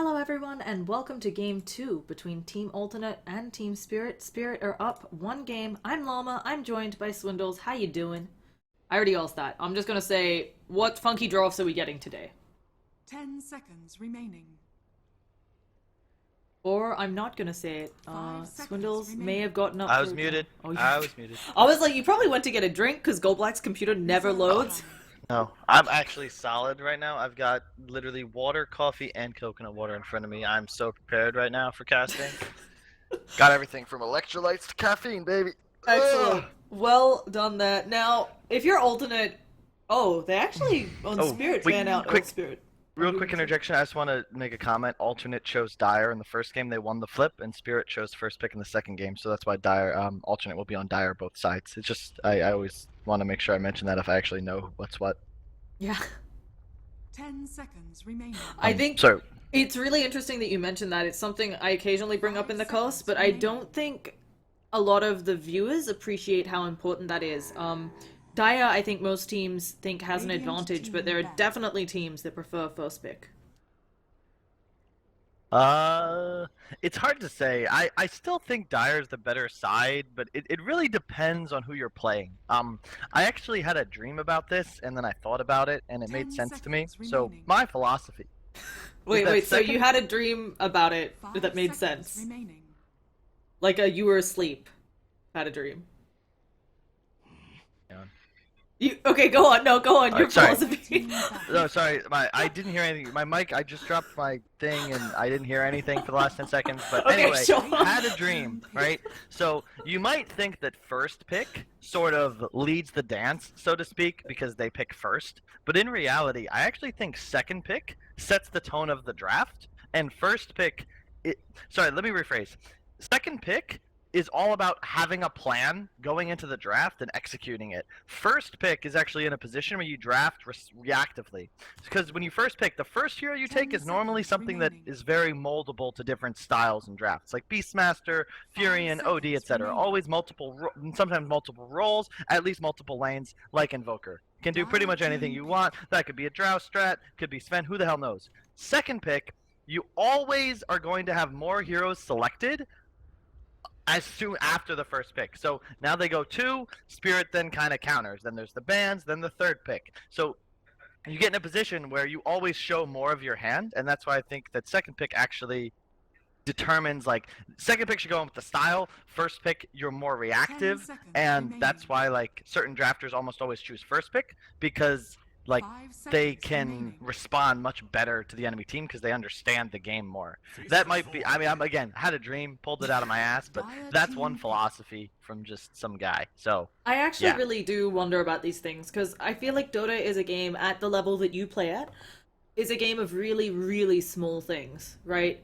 Hello everyone and welcome to game 2 between Team Alternate and Team Spirit. Spirit are up one game. I'm Llama, I'm joined by Swindles. How you doing? I already asked that. I'm just gonna say, what funky drafts are we getting today? 10 seconds remaining. Or I'm not gonna say it. 5 seconds Swindles may remaining. have gotten up I for was a muted. Oh, I was muted. I was like, you probably went to get a drink because Goldblack's computer never loads. No, I'm actually solid right now. I've got literally water, coffee, and coconut water in front of me. I'm so prepared right now for casting. Got everything from electrolytes to caffeine, baby. Excellent. Ugh. Well done that. Now, if you're alternate... Oh, they actually, on Oh, Spirit, wait, fan out quick- on Spirit. Real quick interjection. I just want to make a comment. Alternate chose Dire in the first game. They won the flip, and Spirit chose first pick in the second game. So that's why Dire, alternate will be on Dire both sides. It's just I always want to make sure I mention that if I actually know what's what. Yeah. 10 seconds remaining. I think So it's really interesting that you mentioned that. It's something I occasionally bring up in the course, but I don't think a lot of the viewers appreciate how important that is. Dia, I think most teams think has an advantage, but there are definitely teams that prefer first pick. It's hard to say. I still think Dire's the better side, but it really depends on who you're playing. I actually had a dream about this, and then I thought about it, and it made 10 sense to me. seconds So remaining. my philosophy. Wait, so second- you had a dream about it 5 that made seconds sense? remaining. Like you were asleep, had a dream. Yeah. Okay, go on. No, go on. Your sorry. philosophy. No, sorry, I didn't hear anything. My mic, I just dropped my thing, and I didn't hear anything for the last 10 seconds. But Okay, anyway, sure. had a dream, right? So you might think that first pick sort of leads the dance, so to speak, because they pick first. But in reality, I actually think second pick sets the tone of the draft, and first pick, sorry, let me rephrase. Second pick is all about having a plan going into the draft and executing it. First pick is actually in a position where you draft reactively. Because when you first pick, the first hero you 10 take is normally seconds something that remaining. is very moldable to different styles and drafts, like Beastmaster, Furion, OD, seconds etc. remaining. Always sometimes multiple roles, at least multiple lanes, like Invoker. Can do pretty much anything you want. That could be a Drow strat, could be Sven, who the hell knows. Second pick, you always are going to have more heroes selected as soon after the first pick. So now they go 2, Spirit then kind of counters. Then there's the bans, then the third pick. So you get in a position where you always show more of your hand, and that's why I think that second pick actually determines, like, second pick should go in with the style, first pick you're more 10 reactive, seconds and remaining. that's why, like, certain drafters almost always choose first pick, because like 5 they seconds can remaining. respond much better to the enemy team because they understand the game more. That might be, I mean, I'm again had a dream, pulled it out of my ass, but Dire that's team one pick. philosophy from just some guy. So I actually Yeah. really do wonder about these things because I feel like Dota is a game at the level that you play at is a game of really, really small things, right?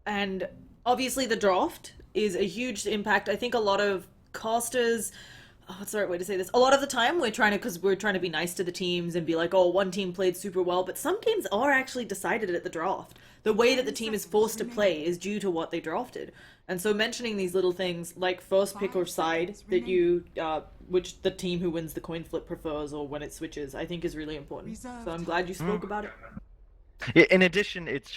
And obviously the draft is a huge impact. I think a lot of casters, what's the right way to say this? A lot of the time because we're trying to be nice to the teams and be like, oh, one team played super well, but some games are actually decided at the draft. The way that the team is forced to play is due to what they drafted. And so mentioning these little things like first pick or 5 side seconds that you, which the team who wins the coin flip prefers or when it switches, I think is really important. Reserve So I'm glad you spoke about it. in addition, it's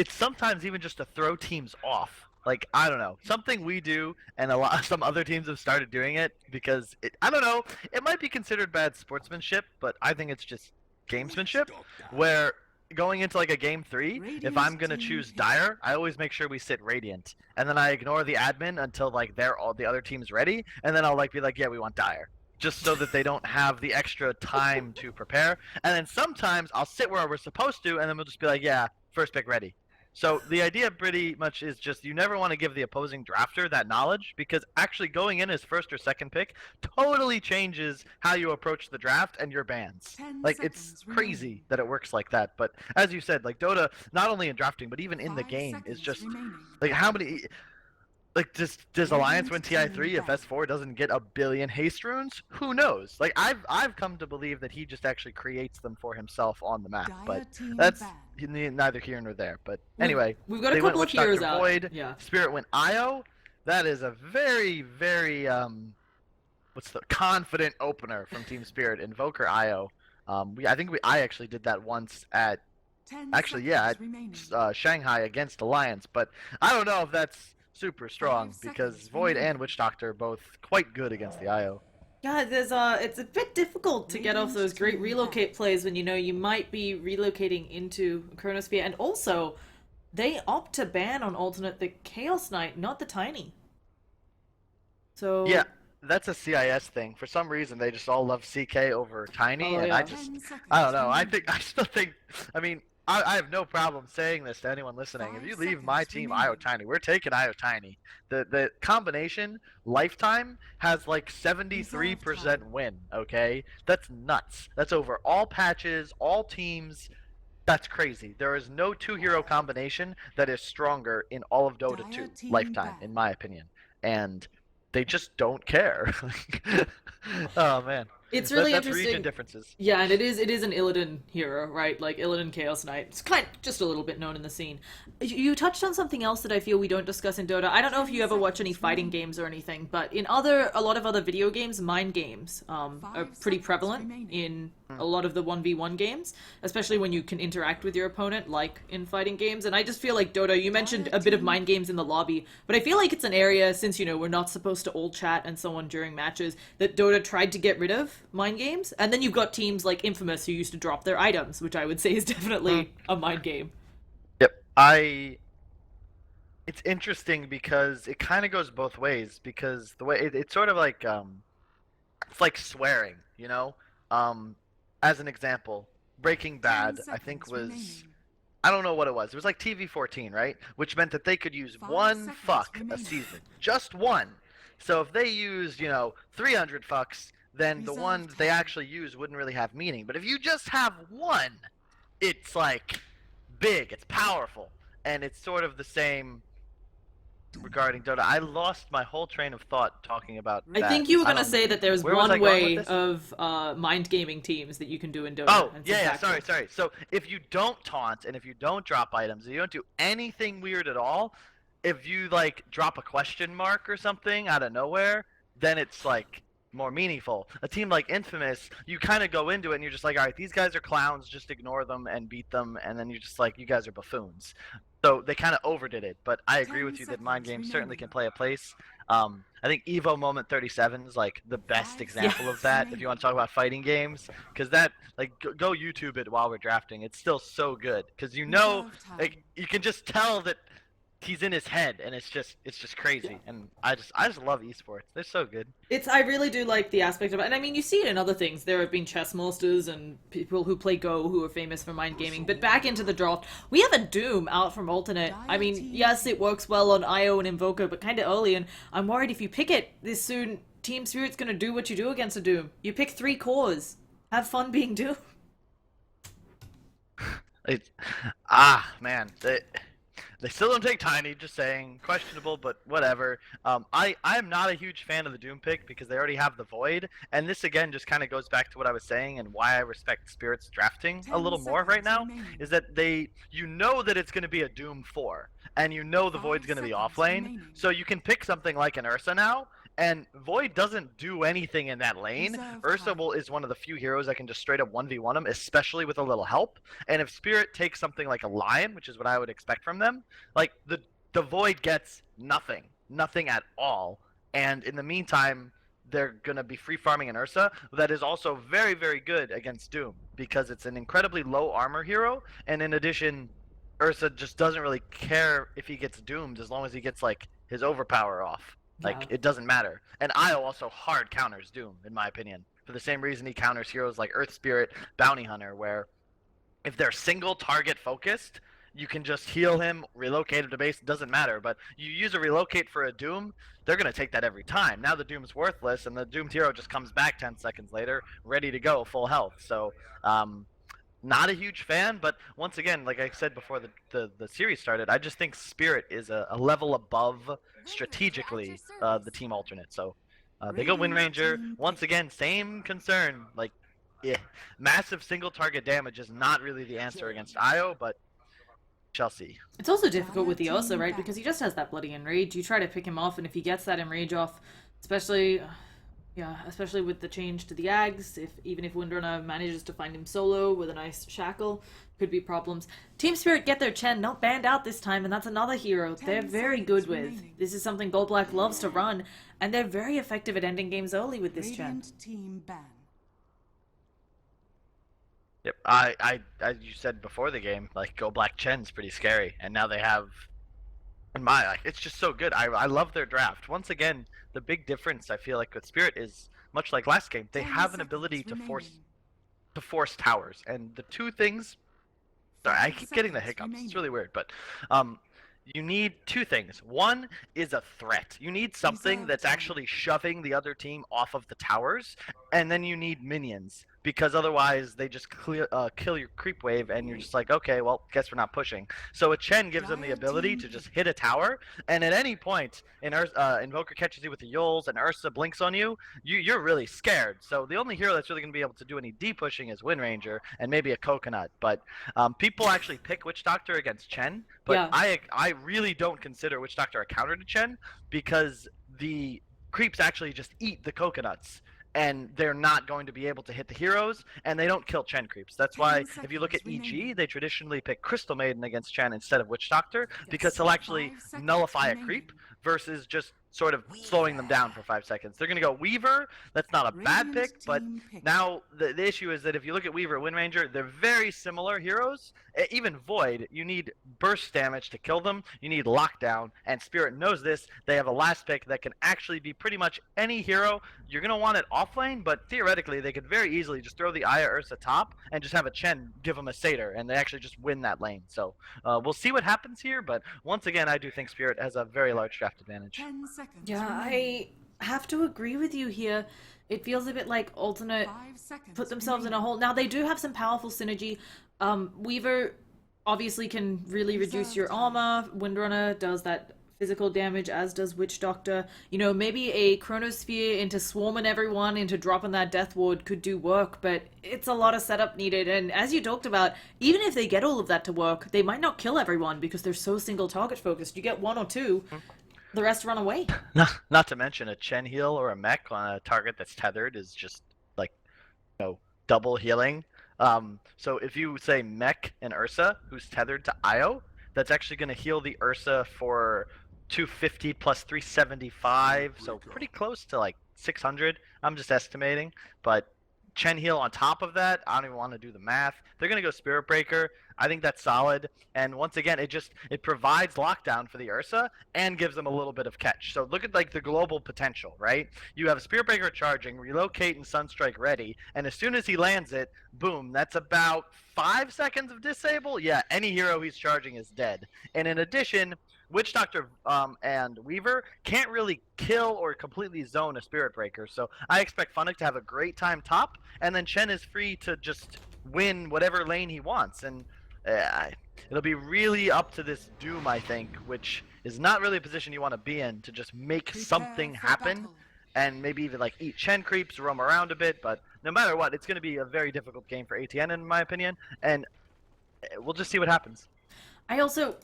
sometimes even just to throw teams off. Like, I don't know, something we do, and some other teams have started doing it because I don't know, it might be considered bad sportsmanship, but I think it's just gamesmanship. Where going into like a game 3, if Radiant I'm gonna team choose pick. Dire, I always make sure we sit Radiant, and then I ignore the admin until like all the other team's ready, and then I'll like be like, yeah, we want Dire. Just so that they don't have the extra time to prepare. And then sometimes I'll sit where we're supposed to, and then we'll just be like, yeah, first pick ready. So the idea pretty much is just you never want to give the opposing drafter that knowledge, because actually going in as first or second pick totally changes how you approach the draft and your bans. 10 Like, it's seconds crazy remaining. that it works like that. But as you said, like, Dota, not only in drafting but even in the 5 game, is seconds just remaining. like how many. Like, does Alliance win Radiant TI3 team if back. S4 doesn't get a billion haste runes? Who knows? Like, I've come to believe that he just actually creates them for himself on the map. Dire But team that's back. neither here nor there. But anyway, We've got a they went couple of with Dr. heroes out. Void. Yeah. Spirit went IO. That is a very, very what's the confident opener from Team Spirit. Invoker IO. I actually did that once at 10 Actually, yeah, seconds remaining. Shanghai against Alliance, but I don't know if that's super 5 strong because seconds Void and remaining. Witch Doctor are both quite good against the IO. Yeah, it's a bit difficult to get off Radiant those great team relocate ban. plays when you know you might be relocating into Chronosphere, and also they opt to ban on alternate the Chaos Knight, not the Tiny. Yeah, So, that's a CIS thing. For some reason, they just all love CK over Tiny, oh and yeah. I 10 seconds don't know. remaining. I still think, I mean, I have no problem saying this to anyone listening. If 5 you leave my seconds team, IO remaining. Tiny, we're taking IO Tiny. The combination lifetime has like Reserve 73% time. win. Okay, that's nuts. That's over all patches, all teams. That's crazy. There is no two hero combination that is stronger in all of Dota Dire 2 team lifetime, ban. in my opinion. And they just don't care. Oh man, It's really that's region interesting. differences. Yeah, and it is an Illidan hero, right? Like Illidan Chaos Knight. It's kind of just a little bit known in the scene. You touched on something else that I feel we don't discuss in Dota. I don't know if 10 you ever watch any seconds fighting remaining. games or anything, but in a lot of other video games, mind games are 5 pretty seconds prevalent remaining. in a lot of the 1v1 games, especially when you can interact with your opponent, like in fighting games. And I just feel like Dota, you mentioned Dire a bit of team mind games in the lobby, but I feel like it's an area, since, we're not supposed to all chat and so on during matches, that Dota tried to get rid of mind games. And then you've got teams like Infamous who used to drop their items, which I would say is Hmm. definitely a mind game. Yep. I It's interesting because it kind of goes both ways because the way it's sort of like it's like swearing, you know? Um as an example, Breaking 10 Bad I think seconds was, remaining. I don't know what it was. It was like TV-14, right? Which meant that they could use 5 one seconds fuck a remaining. season. Just one. So if they used, 300 fucks, then the Reserve ones they time. actually use wouldn't really have meaning. But if you just have one, it's like big, it's powerful. And it's sort of the same regarding Dota. I lost my whole train of thought talking about I that. think you were I gonna don't. say that there's Where was I one going with way this? of mind gaming teams that you can do in Dota, Oh, and some yeah, yeah, sorry, tactics. sorry. So if you don't taunt and if you don't drop items, if you don't do anything weird at all, if you like drop a question mark or something out of nowhere, then it's like more meaningful. A team like Infamous, you kind of go into it and you're just like, all right, these guys are clowns, just ignore them and beat them, and then you're just like, you guys are buffoons. So they kind of overdid it, but I agree 10 with you that mind seconds games certainly remaining. can play a place. I think Evo Moment 37 is like the best 5 Yeah. example of seconds that if you remaining. want to talk about fighting games, because that like go YouTube it while we're drafting. It's still so good because Reserve like time. you can just tell that he's in his head, and it's just Yeah. crazy. And I just love esports. They're so good. I really do like the aspect of it, and I mean, you see it in other things. There have been chess masters and people who play Go who are famous for mind gaming. But back into the draft, we have a Doom out from alternate. I Dire mean, team yes, it works well on IO and Invoker, but kind of early. And I'm worried if you pick it this soon, Team Spirit's gonna do what you do against a Doom. You pick 3 cores. Have fun being Doom. It, man, they still don't take Tiny. Just saying, questionable, but whatever. I am not a huge fan of the Doom pick because they already have the Void, and this again just kind of goes back to what I was saying and why I respect Spirit's drafting a 10 little more right seconds now. remaining. Is that you know that it's going to be a Doom 4, and you know the 5 Void's going to be off seconds lane, remaining. so you can pick something like an Ursa now. And Void doesn't do anything in that lane. Reserve Ursa time. is one of the few heroes that can just straight up 1v1 him, especially with a little help. And if Spirit takes something like a Lion, which is what I would expect from them, like the Void gets nothing, nothing at all. And in the meantime, they're gonna be free farming an Ursa that is also very, very good against Doom because it's an incredibly low armor hero, and in addition, Ursa just doesn't really care if he gets doomed as long as he gets like his overpower off. Like Yeah. it doesn't matter. And Io also hard counters Doom, in my opinion, for the same reason he counters heroes like Earth Spirit, Bounty Hunter, where if they're single target focused, you can just heal him, relocate him to base, it doesn't matter. But you use a relocate for a Doom, they're gonna take that every time. Now the Doom's worthless, and the Doomed hero just comes back 10 seconds later, ready to go, full health. So, not a huge fan, but once again, like I said before the series started, I just think Spirit is a level above strategically the team alternate. So they go Wind Radiant Ranger. team Once pick. again, same concern. Like, yeah, massive single target damage is not really the answer against Io, but shall see. It's also difficult Dire with the Osa, team right? ban. Because he just has that bloody enrage. You try to pick him off, and if he gets that enrage off, especially Yeah, especially with the change to the Ags, if even if Windrunner manages to find him solo with a nice shackle, could be problems. Team Spirit get their Chen not banned out this time, and that's another hero they're 10 very seconds good with. remaining. This is something Gold Black loves to run, and they're very effective at ending games early with this Chen. Radiant team ban. Yep. I, as you said before the game, like Go Black Chen's pretty scary, and now they have, in my like, it's just so good. I love their draft. Once again, the big difference I feel like with Spirit is much like last game. They 10 have an seconds ability remaining. to force towers, and the two things. Sorry, I 5 keep getting the seconds hiccups. It's remaining. really weird, but you need two things. One is a threat. You need something Reserve that's time. actually shoving the other team off of the towers, and then you need minions because otherwise they just kill your creep wave, and you're just like, okay, well, guess we're not pushing. So a Chen gives them the Dire ability team to just hit. hit a tower, and at any point, Invoker catches you with the Yules, and Ursa blinks on you, you're really scared. So the only hero that's really going to be able to do any D pushing is Wind Ranger and maybe a Coconut. But people actually pick Witch Doctor against Chen, but Yeah. I really don't consider Witch Doctor a counter to Chen because the creeps actually just eat the coconuts. And they're not going to be able to hit the heroes, and they don't kill Chen creeps. That's 10 why if you look at seconds EG, remaining. they traditionally pick Crystal Maiden against Chen instead of Witch Doctor because Yes. he'll actually 5 seconds nullify a remaining. creep versus just sort of slowing them down for 5 seconds. They're going to go Weaver. That's not a bad Radiant pick, but team pick. now the issue is that if you look at Weaver and Wind Ranger, they're very similar heroes. Even Void, you need burst damage to kill them. You need lockdown, and Spirit knows this. They have a last pick that can actually be pretty much any hero. You're going to want it off lane, but theoretically they could very easily just throw the Aya Ursa top and just have a Chen give them a Satyr, and they actually just win that lane. So we'll see what happens here, but once again, I do think Spirit has a very large draft advantage. 10 seconds Yeah, remaining. I have to agree with you here. It feels a bit like alternate 5 seconds put themselves in a remaining. hole. Now they do have some powerful synergy. Weaver obviously can really reduce your armor. Windrunner does that physical damage, as does Witch Doctor. You know, maybe a Chronosphere into swarming everyone, into dropping that Death Ward could do work, but it's a lot of setup needed. And as you talked about, even if they get all of that to work, they might not kill everyone because they're so single target focused. You get one or two, the rest run away. Not to mention a Chen heal or a mech on a target that's tethered is just like, double healing. So if you say mech and Ursa, who's tethered to Io, that's actually going to heal the Ursa for 250 plus 375, so pretty close to like 600. I'm just estimating, but Chen heal on top of that, I don't even want to do the math. They're going to go Spirit Breaker. I think that's solid. And once again, it provides lockdown for the Ursa and gives them a little bit of catch. So look at like the global potential, right? You have Spirit Breaker charging, Relocate and Sunstrike ready, and as soon as he lands it, boom, that's about 5 seconds of disable. Yeah, any hero he's charging is dead. And in addition, Witch Doctor and Weaver can't really kill or completely zone a Spirit Breaker, so I expect Funnick to have a great time top, and then Chen is free to just win whatever lane he wants, and it'll be really up to this Doom, I think, which is not really a position you want to be in, to just make Prepare something for happen, battle. and maybe even like eat Chen creeps, roam around a bit, but no matter what, it's going to be a very difficult game for ATN in my opinion, and we'll just see what happens. I also,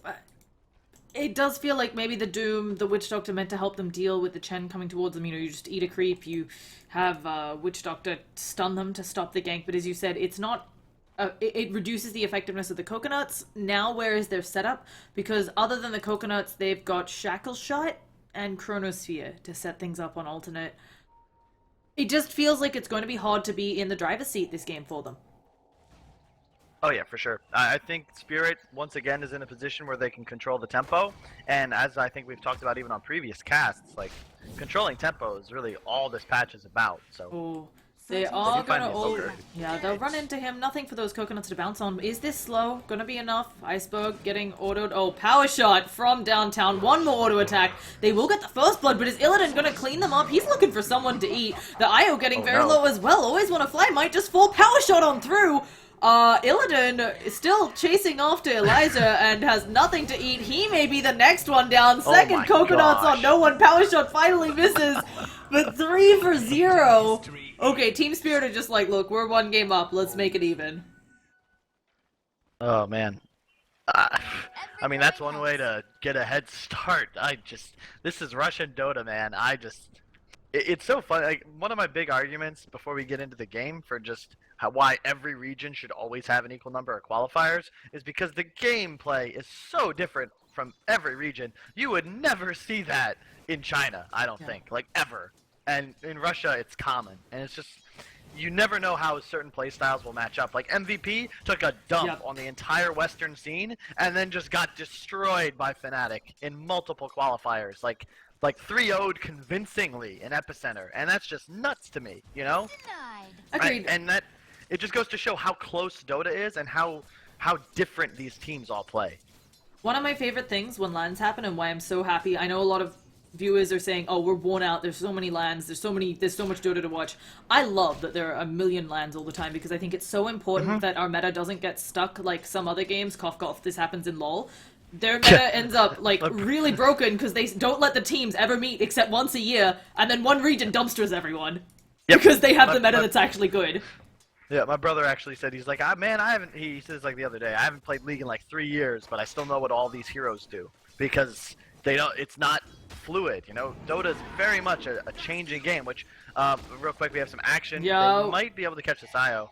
it does feel like maybe the Doom, the Witch Doctor meant to help them deal with the Chen coming towards them. You know, you just eat a creep, you have Witch Doctor stun them to stop the gank. But as you said, it's not. It reduces the effectiveness of the coconuts. Now, where is their setup? Because other than the coconuts, they've got Shackle Shot and Chronosphere to set things up on alternate. It just feels like it's going to be hard to be in the driver's seat this game for them. Oh yeah, for sure. I think Spirit once again is in a position where they can control the tempo, and as I think we've talked about even on previous casts, like controlling tempo is really all this patch is about. So Oh, they 30 are you find gonna the all. Invoker. Yeah, they'll run into him. Nothing for those coconuts to bounce on. Is this slow? Gonna be enough? Iceberg getting autoed. Oh, power shot from downtown. One more auto attack. They will get the first blood, but is Illidan gonna clean them up? He's looking for someone to eat. The Io getting Oh, very no. low as well. Always wanna fly. Might just fall. Power shot on through. Illidan is still chasing after Eliza and has nothing to eat. He may be the next one down. Oh Second my coconuts on gosh. no one. Power shot finally misses. But 3 for 0. Okay, Team Spirit are just like, look, we're one game up. Let's make it even. oh man. Uh, I mean that's one way to get a head start. This is Russian Dota, man. It's so fun. Like one of my big arguments before we get into the game for just why every region should always have an equal number of qualifiers is because the gameplay is so different from every region. You would never see that in China, I don't think, like ever. And in Russia, it's common, and it's just you never know how certain play styles will match up. Like MVP took a dump on the entire Western scene, and then just got destroyed by Fnatic in multiple qualifiers. Like 3-0'd convincingly in Epicenter, and that's just nuts to me, you know? Agreed. And that it just goes to show how close Dota is and how different these teams all play. One of my favorite things when LANs happen and why I'm so happy, I know a lot of viewers are saying, oh, we're worn out, there's so many LANs, there's so much Dota to watch. I love that there are a million LANs all the time because I think it's so important that our meta doesn't get stuck like some other games. Cough cough, this happens in LoL. Their meta ends up like really broken because they don't let the teams ever meet except once a year, and then one region dumpsters everyone because they have the meta that's actually good. Yeah, my brother actually said, he's like, man, I haven't, he says like the other day, I haven't played League in like 3 years, but I still know what all these heroes do because they don't, it's not fluid, you know? Dota's very much a changing game, which, real quick, we have some action. They might be able to catch this IO.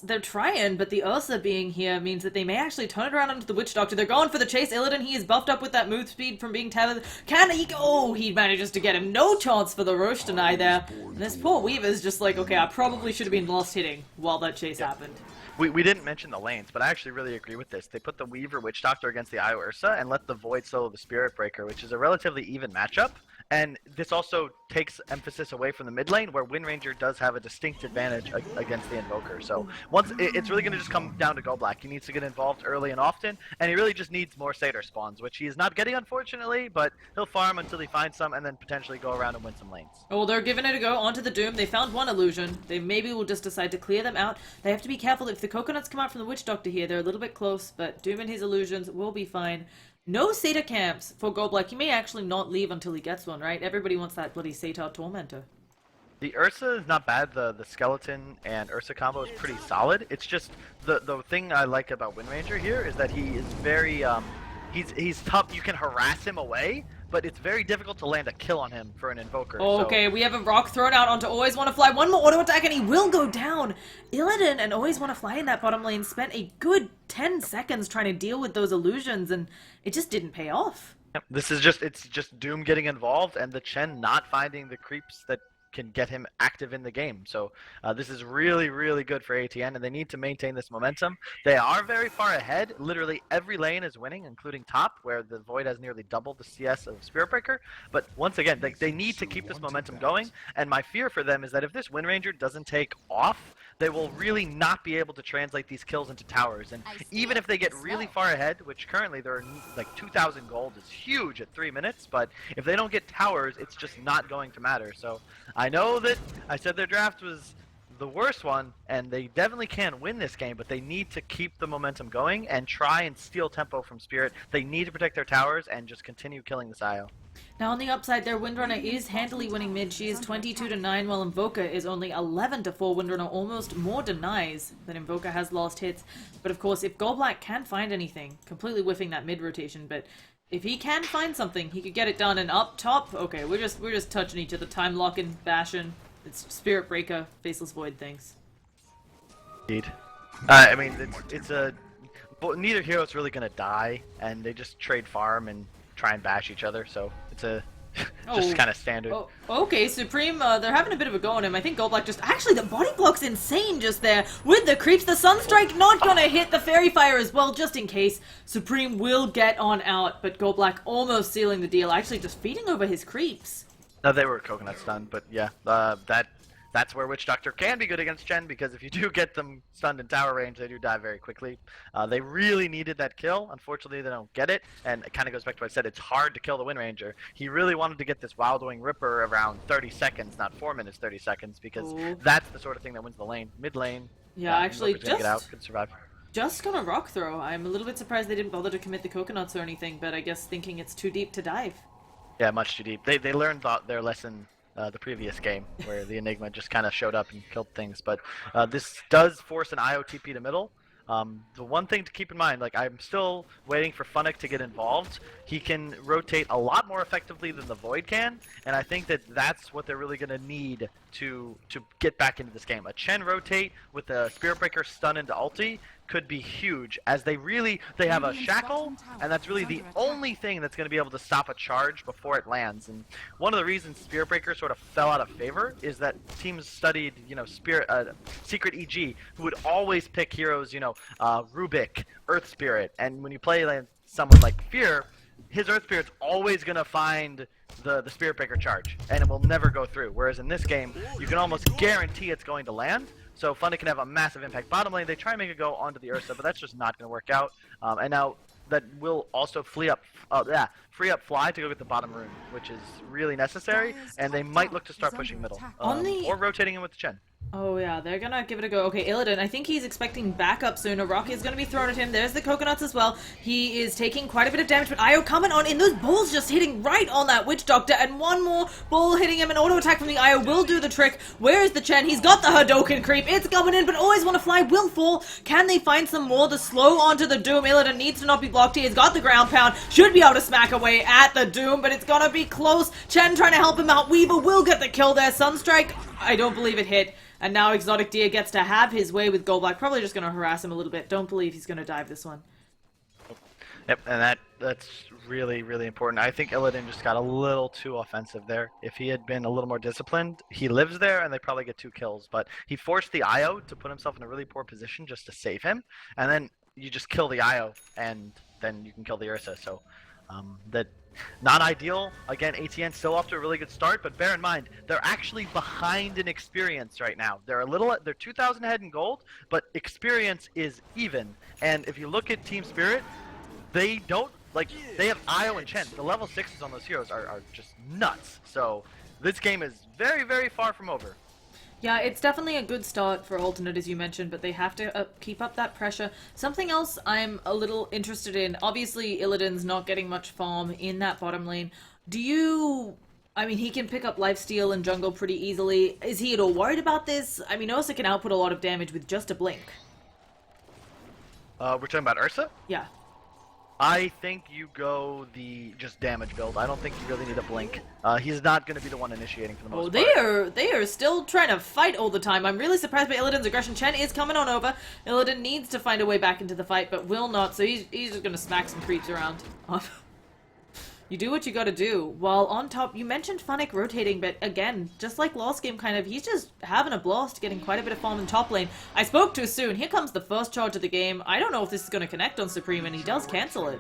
They're trying, but the Ursa being here means that they may actually turn it around onto the Witch Doctor. They're going for the chase. Illidan, he is buffed up with that move speed from being tethered. Can he go? Oh, he manages to get him. No chance for the Roche deny there. And this poor Weaver's just like, okay, I probably should have been lost hitting while that chase happened. We didn't mention the lanes, but I actually really agree with this. They put the Weaver Witch Doctor against the IO Ursa and let the Void solo the Spirit Breaker, which is a relatively even matchup. And this also takes emphasis away from the mid lane, where Wind Ranger does have a distinct advantage against the Invoker. So it's really going to just come down to Go Black. He needs to get involved early and often, and he really just needs more Satyr spawns, which he is not getting, unfortunately, but he'll farm until he finds some, and then potentially go around and win some lanes. Oh, they're giving it a go onto the Doom. They found one illusion. They maybe will just decide to clear them out. They have to be careful. If the coconuts come out from the Witch Doctor here, they're a little bit close, but Doom and his illusions will be fine. No Satyr camps for Goldblack. He may actually not leave until he gets one, right? Everybody wants that bloody Satyr Tormentor. The Ursa is not bad. The Skeleton and Ursa combo is pretty solid. It's just the thing I like about Wind Ranger here is that he is very he's tough. You can harass him away, but it's very difficult to land a kill on him for an Invoker. Okay, we have a rock thrown out onto Always Wanna Fly. One more auto attack and he will go down. Illidan and Always Wanna Fly in that bottom lane spent a good 10 seconds trying to deal with those illusions, and it just didn't pay off. This is it's just Doom getting involved and the Chen not finding the creeps that can get him active in the game. So this is really, really good for ATN, and they need to maintain this momentum. They are very far ahead. Literally every lane is winning, including top, where the Void has nearly doubled the CS of Spirit Breaker. But once again, they need to keep this momentum going, and my fear for them is that if this Wind Ranger doesn't take off, they will really not be able to translate these kills into towers. And even if they get really far ahead, which currently they're like 2,000 gold is huge at 3 minutes, but if they don't get towers, it's just not going to matter. So I know that I said their draft was the worst one, and they definitely can win this game, but they need to keep the momentum going and try and steal tempo from Spirit. They need to protect their towers and just continue killing this IO. Now on the upside there, Windrunner is handily winning mid. She is 22-9, while Invoker is only 11-4. Windrunner almost more denies than Invoker has lost hits. But of course, if Goldblack can find anything, completely whiffing that mid rotation, but if he can find something, he could get it done. And up top, okay, we're just touching each other, time locking, bashing. It's Spirit Breaker, Faceless Void things. Indeed. I mean, it's a neither hero's really gonna die, and they just trade farm and try and bash each other. So it's a just kind of standard. Oh, okay, Supreme, they're having a bit of a go on him. I think Goldblack just... Actually, the body block's insane just there. With the creeps, the Sunstrike not gonna hit the Fairy Fire as well, just in case. Supreme will get on out, but Goldblack almost sealing the deal, actually just feeding over his creeps. No, they were coconut stunned, but yeah, that's where Witch Doctor can be good against Chen, because if you do get them stunned in tower range, they do die very quickly. They really needed that kill. Unfortunately, they don't get it, and it kind of goes back to what I said. It's hard to kill the Wind Ranger. He really wanted to get this Wild Wing Ripper around 30 seconds, not 4 minutes, 30 seconds, because that's the sort of thing that wins the lane. Mid lane, yeah, actually, get out, could survive. Just gonna rock throw. I'm a little bit surprised they didn't bother to commit the coconuts or anything, but I guess thinking it's too deep to dive. Yeah, much too deep. They learned their lesson the previous game, where the Enigma just kind of showed up and killed things. But this does force an IOTP to middle. The one thing to keep in mind, like I'm still waiting for Funnick to get involved. He can rotate a lot more effectively than the Void can, and I think that that's what they're really going to need to get back into this game. A Chen rotate with a Spirit Breaker stun into ulti could be huge, as they have a shackle, and that's really the only thing that's going to be able to stop a charge before it lands. And one of the reasons Spirit Breaker sort of fell out of favor is that teams studied, Secret EG, who would always pick heroes, Rubik, Earth Spirit, and when you play someone like Fear, his Earth Spirit's always going to find the Spirit Breaker charge, and it will never go through. Whereas in this game, you can almost guarantee it's going to land, so Funny can have a massive impact. Bottom lane, they try and make it go onto the Ursa, but that's just not going to work out. And now that will also free up Fly to go get the bottom rune, which is really necessary, and they might look to start pushing middle, or rotating in with the Chen. Oh yeah, they're gonna give it a go. Okay, Illidan, I think he's expecting backup soon. A rock is gonna be thrown at him. There's the coconuts as well. He is taking quite a bit of damage, but Io coming on in. Those balls just hitting right on that Witch Doctor, and one more ball hitting him. An auto attack from the Io will do the trick. Where is the Chen? He's got the Hadoken creep. It's coming in, but always want to fly. Will fall. Can they find some more? The slow onto the Doom. Illidan needs to not be blocked. He has got the ground pound. Should be able to smack away at the Doom, but it's gonna be close. Chen trying to help him out. Weaver will get the kill there. Sunstrike, I don't believe it hit. And now Exotic Deer gets to have his way with Goldblack. Probably just going to harass him a little bit. Don't believe he's going to dive this one. Yep, and that's really, really important. I think Illidan just got a little too offensive there. If he had been a little more disciplined, he lives there and they probably get 2 kills. But he forced the Io to put himself in a really poor position just to save him. And then you just kill the Io, and then you can kill the Ursa. So that not ideal. Again, ATN still off to a really good start, but bear in mind they're actually behind in experience right now. They're 2,000 ahead in gold, but experience is even. And if you look at Team Spirit, they have Io and Chen. The level 6s on those heroes are just nuts. So this game is very, very far from over. Yeah, it's definitely a good start for Alternate, as you mentioned, but they have to keep up that pressure. Something else I'm a little interested in, obviously Illidan's not getting much farm in that bottom lane. I mean, he can pick up lifesteal and jungle pretty easily. Is he at all worried about this? I mean, Ursa can output a lot of damage with just a blink. We're talking about Ursa? Yeah. I think you go the just damage build. I don't think you really need a blink. He's not going to be the one initiating for the most part. They are still trying to fight all the time. I'm really surprised by Illidan's aggression. Chen is coming on over. Illidan needs to find a way back into the fight, but will not, so he's just going to smack some creeps around. You do what you gotta do. While on top, you mentioned Funnick rotating, but again, just like last game kind of, he's just having a blast, getting quite a bit of farm in top lane. I spoke too soon. Here comes the first charge of the game. I don't know if this is gonna connect on Supreme, and he does cancel it.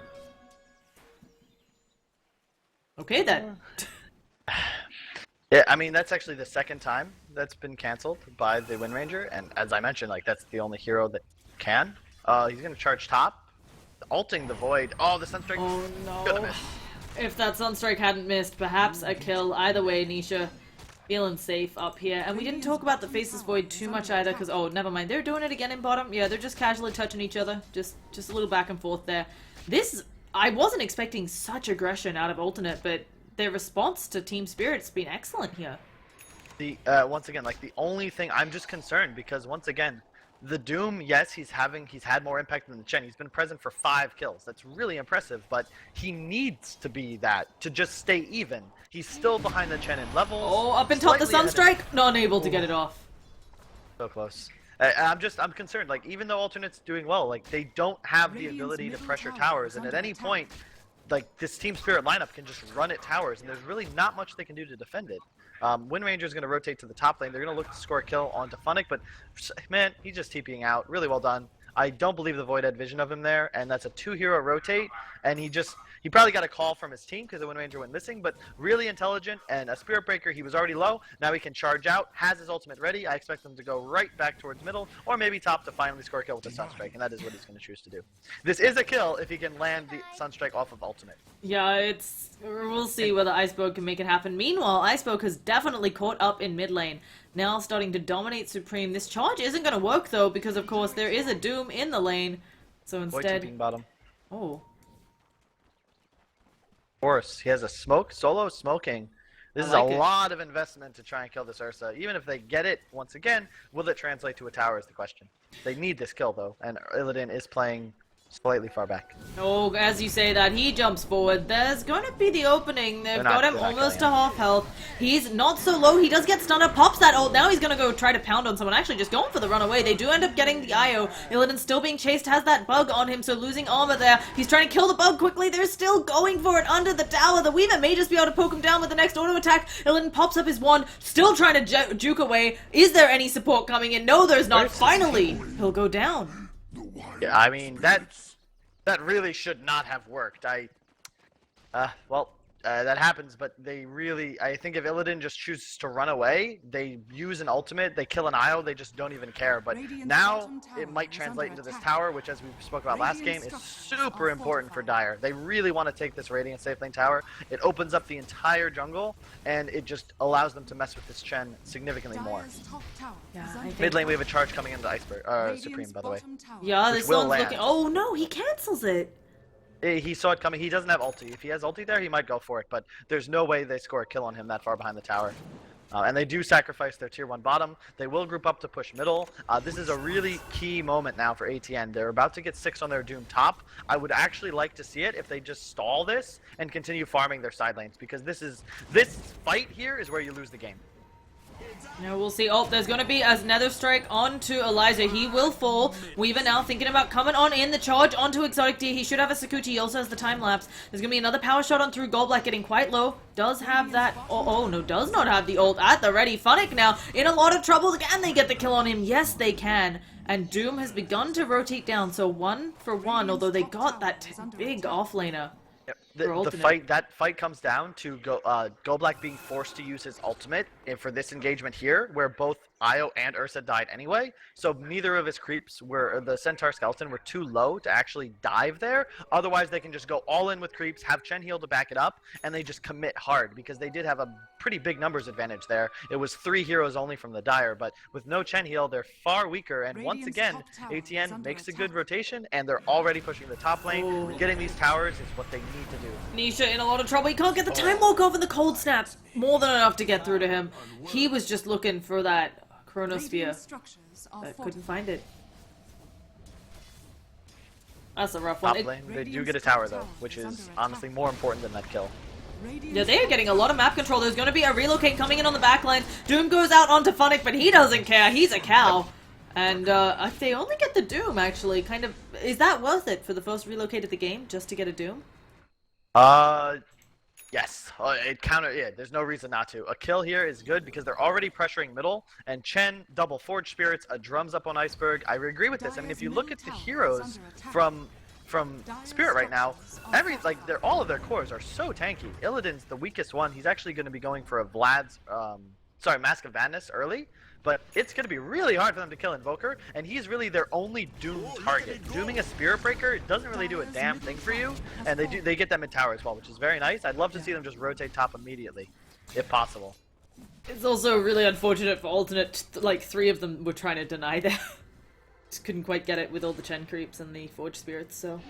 Okay then. Yeah, I mean, that's actually the second time that's been canceled by the Wind Ranger, and as I mentioned, like, that's the only hero that can. He's gonna charge top, ulting the Void. Oh, the Sunstrike. Oh no. Gonna miss. If that Sunstrike hadn't missed, perhaps a kill. Either way, Nisha feeling safe up here. And we didn't talk about the Faceless Void too much either, because, oh, never mind. They're doing it again in bottom. Yeah, they're just casually touching each other. Just a little back and forth there. I wasn't expecting such aggression out of Alternate, but their response to Team Spirit's been excellent here. Once again, like, the only thing, I'm just concerned, because once again, the Doom, yes, he's had more impact than the Chen. He's been present for 5 kills. That's really impressive, but he needs to be that to just stay even. He's still behind the Chen in levels. Oh, up and top the Sunstrike, not able to get it off. So close. I'm concerned. Like, even though Alternate's doing well, like, they don't have the ability to pressure towers, and at any point, like, this Team Spirit lineup can just run at towers, and there's really not much they can do to defend it. Wind Ranger's going to rotate to the top lane. They're going to look to score a kill onto Funnick, but, man, he's just TPing out. Really well done. I don't believe the Void had vision of him there, and that's a 2-hero rotate, and he probably got a call from his team because the Wind Ranger went missing, but really intelligent, and a Spirit Breaker, he was already low. Now he can charge out, has his ultimate ready. I expect him to go right back towards middle, or maybe top to finally score a kill with the Sunstrike, and that is what he's going to choose to do. This is a kill if he can land the Sunstrike off of ultimate. Yeah, we'll see whether Iceberg can make it happen. Meanwhile, Iceberg has definitely caught up in mid lane. Now starting to dominate Supreme. This charge isn't going to work, though, because, of course, there is a Doom in the lane. So instead... Void bottom. Oh. Of course, he has a smoke, solo smoking. This I is like a it. lot of investment to try and kill this Ursa. Even if they get it, once again, will it translate to a tower is the question. They need this kill, though, and Illidan is playing slightly far back. Oh, as you say that, he jumps forward. There's gonna be the opening. They've got him they're not almost to killing him. half health. He's not so low. He does get stunned up, pops that ult. Now he's gonna go try to pound on someone. Actually, just going for the runaway. They do end up getting the IO. Illidan still being chased, has that bug on him, so losing armor there. He's trying to kill the bug quickly. They're still going for it under the tower. The Weaver may just be able to poke him down with the next auto attack. Illidan pops up his wand, still trying to juke away. Is there any support coming in? No, there's not. Finally, he'll go down. Yeah, I mean, that really should not have worked. That happens, but I think if Illidan just chooses to run away, they use an ultimate, they kill an IO, they just don't even care. But now it might translate into this tower, which, as we spoke about last game, is super important for Dire. They really want to take this Radiant safe lane tower. It opens up the entire jungle, and it just allows them to mess with this Chen significantly more. Yeah, I think... Mid lane, we have a charge coming into Iceberg, Supreme, by the way. Yeah, Which this will one's looking... land. Oh no, he cancels it. He saw it coming. He doesn't have ulti. If he has ulti there, he might go for it, but there's no way they score a kill on him that far behind the tower. And they do sacrifice their tier 1 bottom. They will group up to push middle. This is a really key moment now for ATN. They're about to get 6 on their Doom top. I would actually like to see it if they just stall this and continue farming their side lanes, because this fight here is where you lose the game. Now we'll see. Oh, there's going to be a Nether Strike onto Elijah. He will fall. Weaver now thinking about coming on in. The charge onto Exotic D. He should have a Sakuchi. He also has the time lapse. There's going to be another power shot on through. Goldblack getting quite low. Does have that. Oh, no, does not have the ult at the ready. Funnick now in a lot of trouble. Can they get the kill on him? Yes, they can. And Doom has begun to rotate down. So 1 for 1, although they got that big offlaner. Yep. That fight comes down to Goldblack being forced to use his ultimate for this engagement here, where both Io and Ursa died anyway. So neither of his creeps the Centaur Skeleton were too low to actually dive there. Otherwise, they can just go all in with creeps, have Chen heal to back it up, and they just commit hard, because they did have a pretty big numbers advantage there. It was 3 heroes only from the Dire, but with no Chen heal, they're far weaker. And once again, ATN makes a good rotation, and they're already pushing the top lane. Oh. Getting these towers is what they need to do. Nisha in a lot of trouble. He can't get the time walk off, and the cold snap more than enough to get through to him. He was just looking for that Chronosphere, but couldn't find it. That's a rough one. Top lane, they do get a tower though, which is honestly more important than that kill. Yeah, they are getting a lot of map control. There's going to be a relocate coming in on the back line. Doom goes out onto Funnick, but he doesn't care. He's a cow. And if they only get the Doom, actually, kind of... Is that worth it for the first relocate of the game, just to get a Doom? Yes. Yeah, there's no reason not to. A kill here is good because they're already pressuring middle, and Chen, double Forge Spirits, a drums up on Iceberg. I agree with this. I mean, if you look at the heroes from Spirit right now, all of their cores are so tanky. Illidan's the weakest one. He's actually going to be going for a Mask of Madness early, but it's going to be really hard for them to kill Invoker, and he's really their only Doom target. Dooming a Spirit Breaker doesn't really do a damn thing for you, and they get them in tower as well, which is very nice. I'd love to see them just rotate top immediately, if possible. It's also really unfortunate for alternate, like 3 of them were trying to deny that. Just couldn't quite get it with all the Chen creeps and the Forge Spirits, so...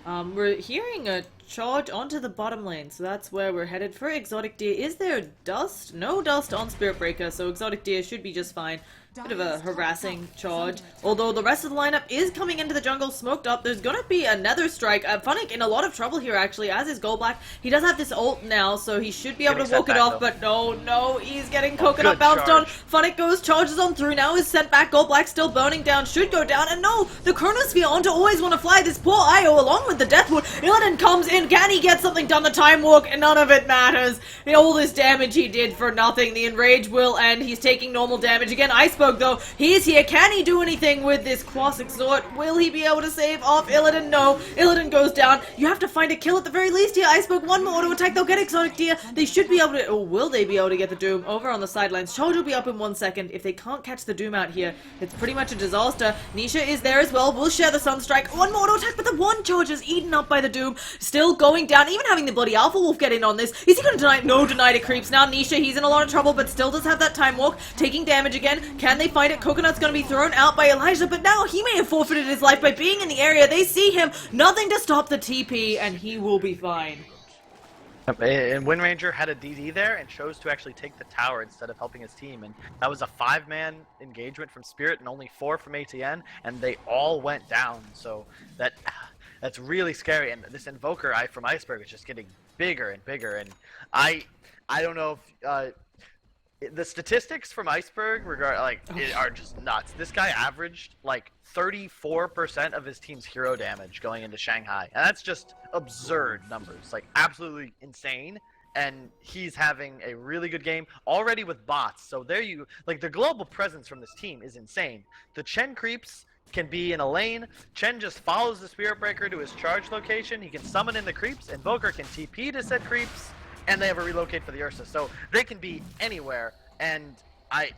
we're hearing a charge onto the bottom lane, so that's where we're headed for Exotic Deer. Is there dust? No dust on Spirit Breaker, so Exotic Deer should be just fine. Bit of a harassing charge, although the rest of the lineup is coming into the jungle smoked up. There's gonna be a Nether Strike. Funnick in a lot of trouble here, actually, as is Goldblack. He does have this ult now, so he should be able to walk it off, but no, he's getting coconut bounced on. Funnick goes, charges on through, now is sent back. Goldblack still burning down, should go down, and no, the Chronosphere onto Always Wanna Fly. This poor Io along with the Deathwood. Illidan comes in, can he get something done? The time walk, and none of it matters. All this damage he did for nothing. The Enrage will end. He's taking normal damage again. Iceberg though, he's here. Can he do anything with this Quas Exhort? Will he be able to save off Illidan? No. Illidan goes down. You have to find a kill at the very least here. Iceberg, one more auto attack. They'll get Exotic Deer. They should be able to... Oh, will they be able to get the Doom? Over on the sidelines. Charge will be up in 1 second. If they can't catch the Doom out here, it's pretty much a disaster. Nisha is there as well. We'll share the Sunstrike. One more auto attack, but the one charge is eaten up by the Doom. Still going down. Even having the bloody Alpha Wolf get in on this. Is he going to deny? No, denied it creeps. Now Nisha, he's in a lot of trouble, but still does have that time walk. Taking damage again. Can they find it? Coconut's going to be thrown out by Elijah, but now he may have forfeited his life by being in the area. They see him. Nothing to stop the TP, and he will be fine. And Wind Ranger had a DD there and chose to actually take the tower instead of helping his team. And that was a 5-man engagement from Spirit and only 4 from ATN, and they all went down. So that's really scary. And this Invoker from Iceberg is just getting bigger and bigger. And I don't know if the statistics from Iceberg are just nuts. This guy averaged like 34% of his team's hero damage going into Shanghai, and that's just absurd numbers, like absolutely insane. And he's having a really good game already with bots. So the global presence from this team is insane. The Chen creeps can be in a lane. Chen just follows the Spirit Breaker to his charge location. He can summon in the creeps. Invoker can TP to said creeps. And they have a relocate for the Ursa, so they can be anywhere, and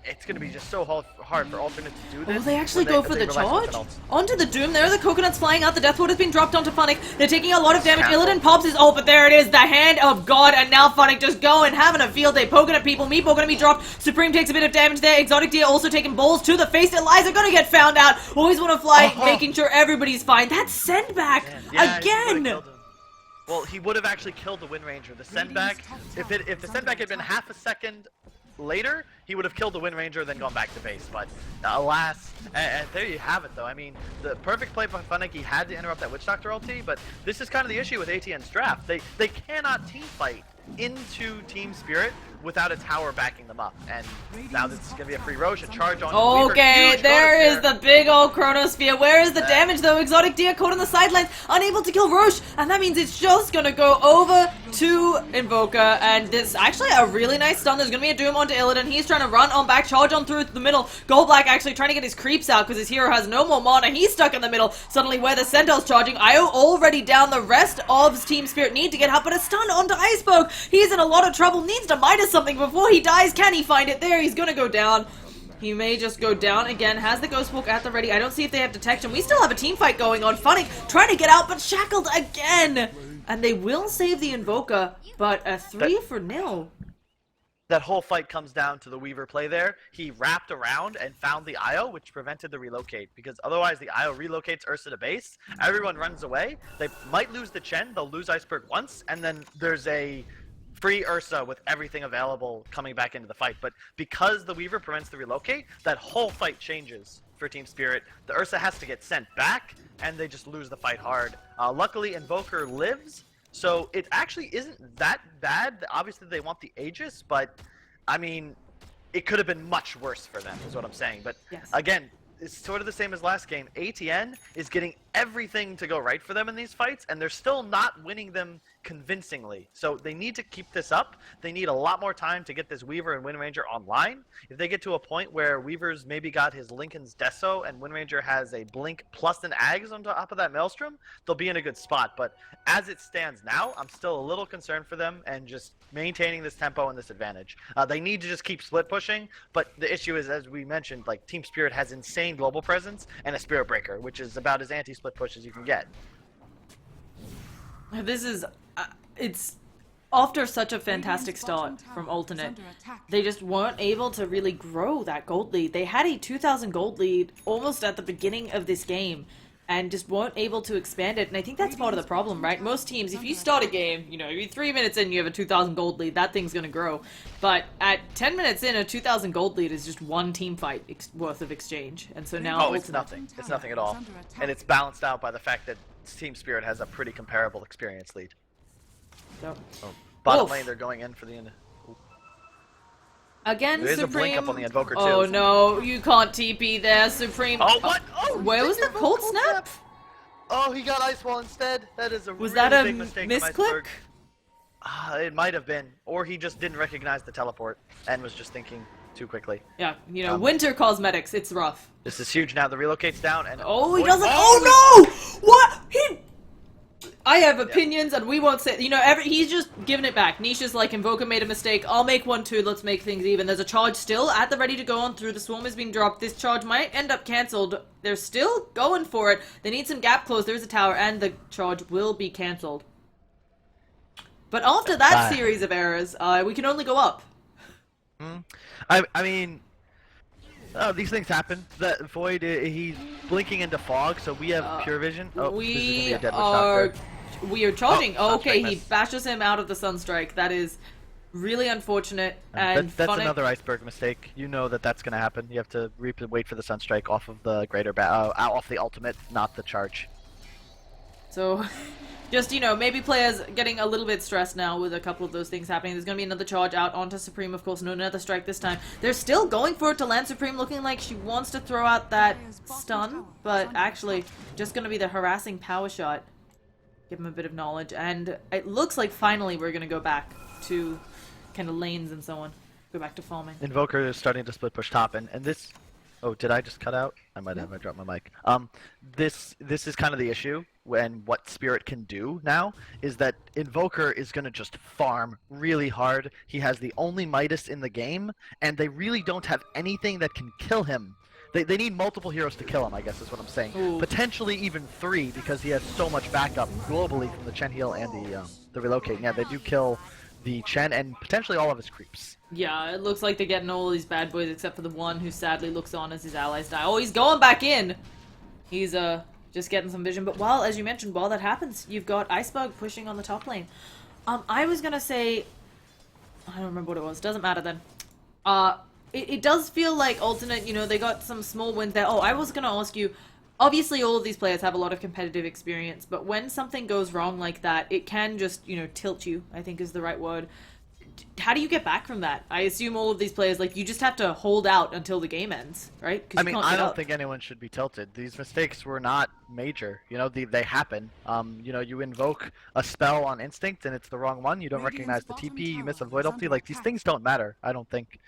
it's going to be just so hard for Alternate to do this. Oh, they actually go for the charge? Onto the Doom there, the Coconut's flying out, the Death Ward has been dropped onto Funnick, they're taking a lot of damage, Illidan pops his ult, but there it is, the Hand of God, and now Funnick just going, having a field day, poking at people, Meepo gonna be dropped, Supreme takes a bit of damage there, Exotic Deer also taking balls to the face, Eliza gonna get found out, always wanna fly, making sure everybody's fine, that's send back, again! Well, he would have actually killed the Wind Ranger. The send back, if the send back had been half a second later, he would have killed the Wind Ranger, then gone back to base. But alas, and there you have it, though. I mean, the perfect play by Funnick. He had to interrupt that Witch Doctor ulti, but this is kind of the issue with ATN's draft. They cannot team fight into Team Spirit without a tower backing them up. And now this is going to be a free Roche, a charge on okay, Weaver, there is the big old Chronosphere. Where is the damage though? Exotic Deer caught on the sidelines, unable to kill Roche, and that means it's just going to go over to Invoker, and this actually a really nice stun. There's going to be a Doom onto Illidan. He's trying to run on back, charge on through the middle. Gold Black actually trying to get his creeps out because his hero has no more mana. He's stuck in the middle. Suddenly where the Sentinel's charging, Io already down. The rest of Team Spirit need to get help, but a stun onto Iceberg. He's in a lot of trouble, needs to Midas something before he dies. Can he find it? There, he's gonna go down. He may just go down again. Has the Ghost Walk at the ready. I don't see if they have detection. We still have a team fight going on. Funnick trying to get out, but shackled again. And they will save the Invoker, but a 3-0. That whole fight comes down to the Weaver play there. He wrapped around and found the IO, which prevented the relocate, because otherwise the IO relocates Ursa to base. Everyone runs away. They might lose the Chen. They'll lose Iceberg once, and then there's a free Ursa with everything available coming back into the fight. But because the Weaver prevents the relocate, that whole fight changes for Team Spirit. The Ursa has to get sent back, and they just lose the fight hard. Luckily, Invoker lives, so it actually isn't that bad. Obviously, they want the Aegis, but, I mean, it could have been much worse for them, is what I'm saying. But, again, it's sort of the same as last game. ATN is getting everything to go right for them in these fights, and they're still not winning them convincingly. So they need to keep this up. They need a lot more time to get this Weaver and Wind Ranger online. If they get to a point where Weaver's maybe got his Lincoln's Deso and Wind Ranger has a Blink plus an Ags on top of that Maelstrom, they'll be in a good spot. But as it stands now, I'm still a little concerned for them and just maintaining this tempo and this advantage. They need to just keep split pushing, but the issue is, as we mentioned, like Team Spirit has insane global presence and a Spirit Breaker, which is about as anti-split push as you can get. This is it's after such a fantastic start from Alternate, they just weren't able to really grow that gold lead. They had a 2,000 gold lead almost at the beginning of this game and just weren't able to expand it, and I think that's part of the problem, right? Most teams, if you start a game, you know, you're 3 minutes in, you have a 2,000 gold lead, that thing's gonna grow. But at 10 minutes in, a 2,000 gold lead is just one team fight worth of exchange, and so now... Oh, it's nothing. It's nothing at all. And it's balanced out by the fact that Team Spirit has a pretty comparable experience lead. So, bottom lane, they're going in for the end. Again, There's Supreme. a blink up on the Invoker too. Oh no, you can't TP there, Supreme. Oh, what? Oh, where was the cold snap? Oh, he got Ice Wall instead. That is a was really that a big mistake misclick? It might have been, or he just didn't recognize the teleport and was just thinking too quickly. Yeah, you know, winter cosmetics. It's rough. This is huge now. The relocate's down, and oh, he doesn't. Oh no! What? I have opinions, and we won't say. You know, he's just giving it back. Nisha's like, Invoker made a mistake. I'll make one too. Let's make things even. There's a charge still at the ready to go on through. The swarm is being dropped. This charge might end up cancelled. They're still going for it. They need some gap close. There's a tower, and the charge will be cancelled. But after that series of errors, we can only go up. I mean, these things happen. That Void, he's blinking into fog, so we have pure vision. Oh, we this is gonna be a dead are Doctor. We are charging. Oh, Okay, Sunstrike he missed. bashes him out of the Sunstrike. That is really unfortunate. And That's Funnick- another iceberg mistake. You know that's going to happen. You have to wait for the Sunstrike off of the off the ultimate, not the charge. So, just, maybe players getting a little bit stressed now with a couple of those things happening. There's going to be another charge out onto Supreme, of course. No, another strike this time. They're still going for it to land Supreme, looking like she wants to throw out that stun, but actually just going to be the harassing power shot. Give him a bit of knowledge. And it looks like finally we're going to go back to kind of lanes and so on. Go back to farming. Invoker is starting to split push top, and this. Oh, did I just cut out? I might have. I dropped my mic. This is kind of the issue when what Spirit can do now is that Invoker is gonna just farm really hard. He has the only Midas in the game, and they really don't have anything that can kill him. They need multiple heroes to kill him, I guess is what I'm saying. Ooh. Potentially even 3 because he has so much backup globally from the Chen heal and the relocate. Yeah, they do kill the Chen and potentially all of his creeps. Yeah, it looks like they're getting all these bad boys except for the one who sadly looks on as his allies die. Oh, he's going back in! He's, just getting some vision. But as you mentioned, while that happens, you've got Iceberg pushing on the top lane. I was gonna say... I don't remember what it was. Doesn't matter then. It does feel like Alternate, they got some small wins there. Oh, I was gonna ask you... Obviously, all of these players have a lot of competitive experience, but when something goes wrong like that, it can just, tilt you, I think is the right word. How do you get back from that? I assume all of these players, you just have to hold out until the game ends, right? 'Cause I you mean, can't I get don't up. think anyone should be tilted. These mistakes were not major. They happen. You invoke a spell on instinct and it's the wrong one. You don't recognize the TP. You miss a void ulti. Like these things don't matter. I don't think.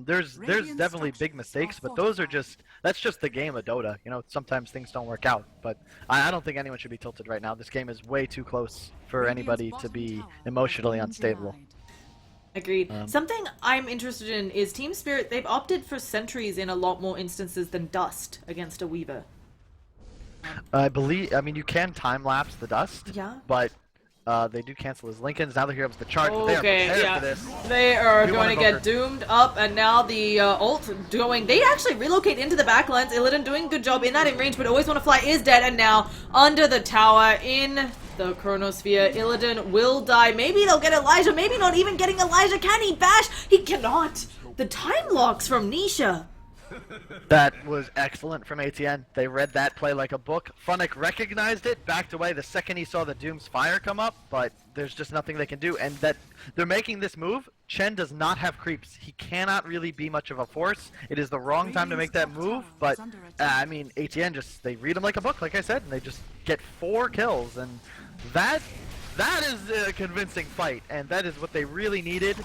There's definitely big mistakes, but that's just the game of Dota. Sometimes things don't work out. But I don't think anyone should be tilted right now. This game is way too close for anybody to be emotionally unstable. Agreed. Something I'm interested in is Team Spirit. They've opted for sentries in a lot more instances than Dust against a Weaver. I mean, you can time lapse the dust. Yeah. But they do cancel his Lincolns. Now here comes the charge. But they are Okay, prepared yeah. for this. They are We going want to Invoker. get doomed up, and now the ult going. They actually relocate into the backlines. Illidan doing a good job in that in range, but always want to fly is dead, and now under the tower in the Chronosphere, Illidan will die. Maybe they'll get Elijah. Maybe not even getting Elijah. Can he bash? He cannot. The time locks from Nisha. That was excellent from ATN. They read that play like a book. Funnick recognized it, backed away the second he saw the Doom's fire come up, but there's just nothing they can do. And that they're making this move. Chen does not have creeps. He cannot really be much of a force. It is the wrong time to make that move, but I mean, ATN they read him like a book, like I said, and they just get 4 kills, and that is a convincing fight, and that is what they really needed.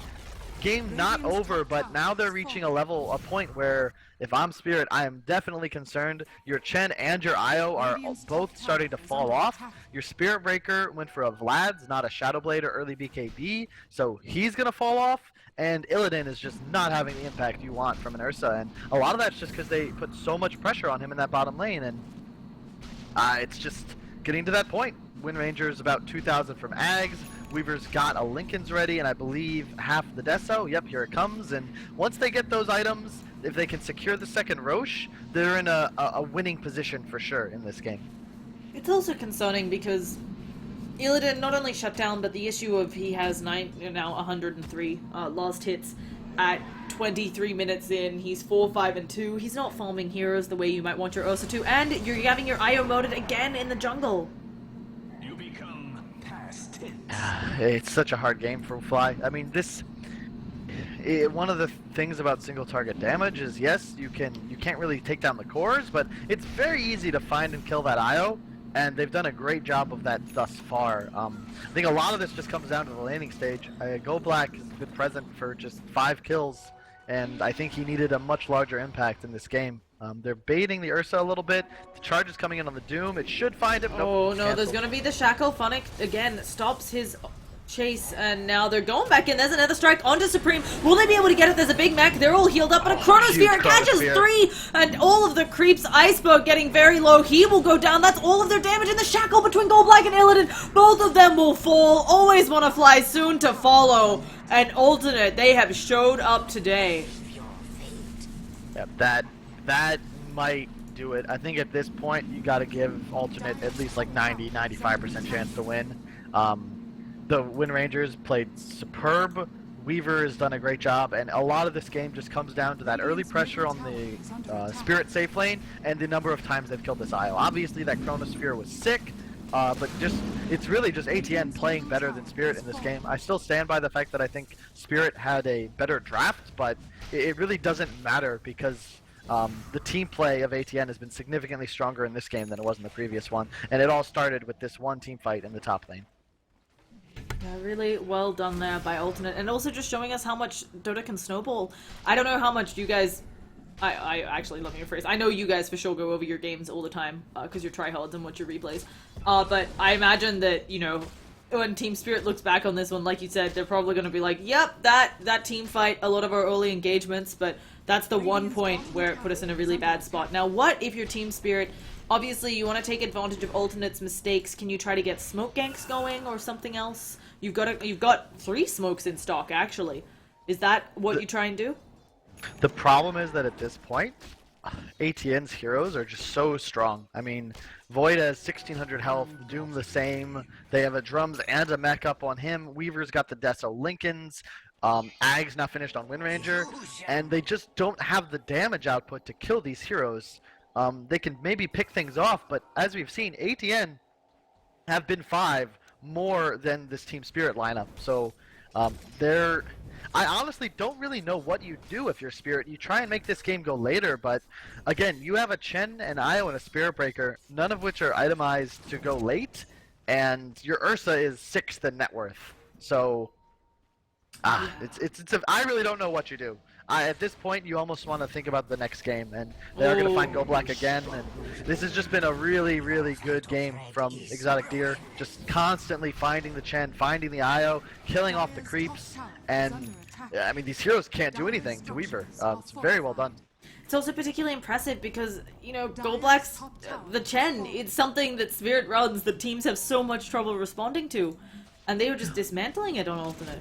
Game not over, but now they're reaching a point where if I'm Spirit, I am definitely concerned. Your Chen and your Io are both starting to fall off. Your Spirit Breaker went for a Vlad's, not a Shadowblade or early BKB, so he's gonna fall off. And Illidan is just not having the impact you want from an Ursa, and a lot of that's just because they put so much pressure on him in that bottom lane, and it's just getting to that point. Wind Ranger's about 2,000 from Ags. Weaver's got a Lincoln's ready, and I believe half the Deso. Yep, here it comes. And once they get those items, if they can secure the second Roche, they're in a winning position for sure in this game. It's also concerning because Illidan not only shut down, but the issue of he has now 103 lost hits at 23 minutes in. He's 4, 5, and 2. He's not farming heroes the way you might want your Ursa to, and you're having your Io moded again in the jungle. You become past tense. It's such a hard game for Fly. I mean, one of the things about single target damage is yes, you can't really take down the cores, but it's very easy to find and kill that Io, and they've done a great job of that thus far. I think a lot of this just comes down to the landing stage. Go Black has been present for just 5 kills, and I think he needed a much larger impact in this game. They're baiting the Ursa a little bit. The charge is coming in on the Doom. It should find him. Oh Nope, no, there's canceled. gonna be the Shackle. Funnick again stops his chase, and now they're going back in. There's another strike onto Supreme. Will they be able to get it? There's a Big Mac. They're all healed up, but a Chronosphere huge catches Chronosphere. 3, and all of the creeps. Iceberg getting very low. He will go down. That's all of their damage in the Shackle between Gold Black and Illidan. Both of them will fall. Always want to fly, soon to follow. And Alternate, they have showed up today. Yep, that might do it. I think at this point you got to give Alternate at least like 90-95% chance to win. The Wind Rangers played superb. Weaver has done a great job, and a lot of this game just comes down to that early pressure on the Spirit safe lane and the number of times they've killed this IO. Obviously, that Chronosphere was sick, but it's really just ATN playing better than Spirit in this game. I still stand by the fact that I think Spirit had a better draft, but it really doesn't matter because the team play of ATN has been significantly stronger in this game than it was in the previous one, and it all started with this one team fight in the top lane. Yeah, really well done there by Alternate, and also just showing us how much Dota can snowball. I don't know how much you guys... I actually love your phrase. I know you guys for sure go over your games all the time, because you're tryhards and watch your replays. But I imagine that, you know, when Team Spirit looks back on this one, like you said, they're probably going to be like, yep, that team fight, a lot of our early engagements, but that's the one point where it put us in a really bad spot. Now, what if your Team Spirit... Obviously, you want to take advantage of Alternate's mistakes. Can you try to get smoke ganks going or something else? You've got 3 smokes in stock, actually. Is that what you try and do? The problem is that at this point, ATN's heroes are just so strong. I mean, Void has 1600 health, Doom the same. They have a drums and a mech up on him. Weaver's got the Deso Lincolns. Ag's not finished on Wind Ranger, and they just don't have the damage output to kill these heroes. They can maybe pick things off, but as we've seen, ATN have been 5 more than this Team Spirit lineup. So I honestly don't really know what you do if you're Spirit. You try and make this game go later, but again, you have a Chen, an Io, and a Spirit Breaker, none of which are itemized to go late, and your Ursa is 6th in net worth. So I really don't know what you do. At this point, you almost want to think about the next game, and they're going to find Go Black again. And this has just been a really, really good game from Exotic Deer. Just constantly finding the Chen, finding the IO, killing off the creeps, and I mean, these heroes can't do anything to Weaver. It's very well done. It's also particularly impressive because, you know, Gold Black's, the Chen, it's something that Spirit runs that teams have so much trouble responding to, and they were just dismantling it on Alternate.